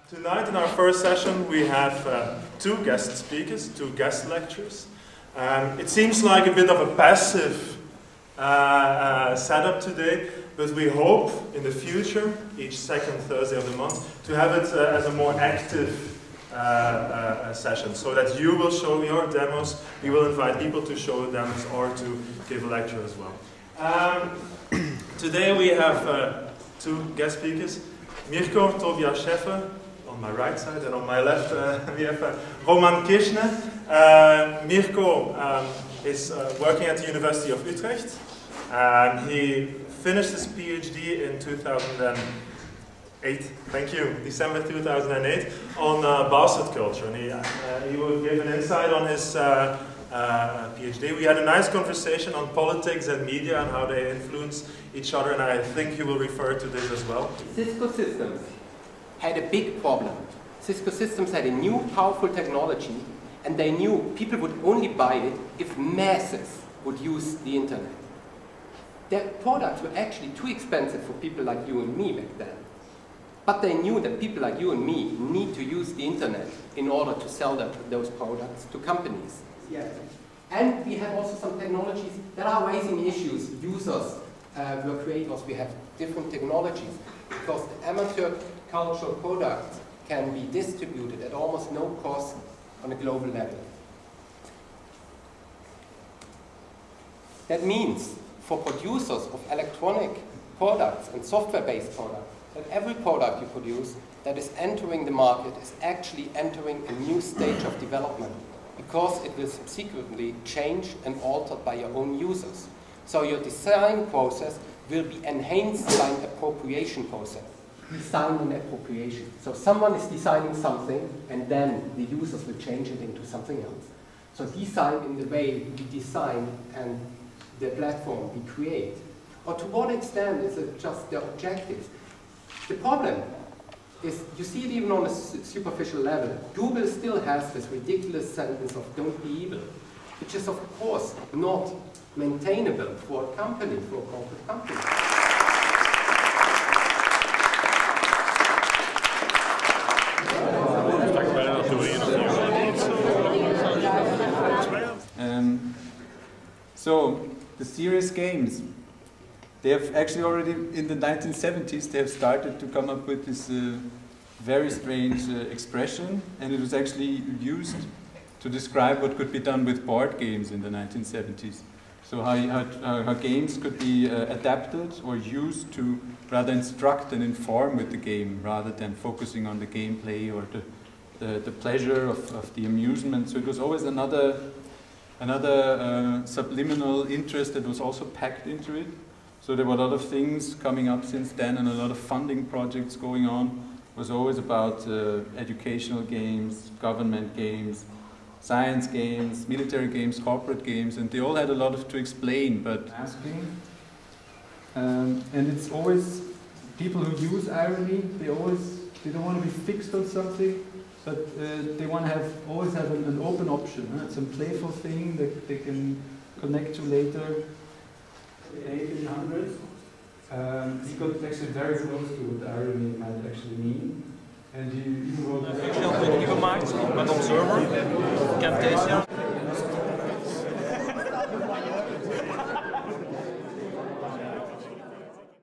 Tonight in our first session we have two guest speakers, two guest lecturers. It seems like a bit of a passive setup today, but we hope in the future, each second Thursday of the month, to have it as a more active session, so that you will show your demos, we will invite people to show demos or to give a lecture as well. Today we have two guest speakers, Mirko Tobias Schaefer on my right side, and on my left we have Roman Kirschner. Mirko is working at the University of Utrecht. He finished his PhD in 2008, thank you, December 2008, on basset culture. And he will give an insight on his PhD. We had a nice conversation on politics and media and how they influence each other, and I think he will refer to this as well. Cisco Systems had a big problem. Cisco Systems had a new powerful technology, and they knew people would only buy it if masses would use the internet. Their products were actually too expensive for people like you and me back then. But they knew that people like you and me need to use the internet in order to sell those products to companies. Yes. And we have also some technologies that are raising issues. Users were creators. We have different technologies because the amateur cultural products can be distributed at almost no cost on a global level. That means for producers of electronic products and software-based products, that every product you produce that is entering the market is actually entering a new stage of development, because it will subsequently change and altered by your own users. So your design process will be enhanced by an appropriation process. Design and appropriation. So someone is designing something and then the users will change it into something else. So design in the way we design and the platform we create. Or to what extent is it just the objective? The problem is, you see it even on a superficial level. Google still has this ridiculous sentence of "don't be evil," which is of course not maintainable for a company, for a corporate company. So the serious games, they have actually already in the 1970s they have started to come up with this very strange expression, and it was actually used to describe what could be done with board games in the 1970s. So how games could be adapted or used to rather instruct and inform with the game, rather than focusing on the gameplay or the pleasure of the amusement. So it was always another subliminal interest that was also packed into it. So there were a lot of things coming up since then, and a lot of funding projects going on. It was always about educational games, government games, science games, military games, corporate games, and they all had a lot to explain, but asking. And it's always people who use irony, they don't want to be fixed on something, but they want to always have an open option, some playful thing that they can connect to later. In the 1800s, he got actually very close to what irony might actually mean. And he wrote... gemaakt met onze server. Ik ken deze.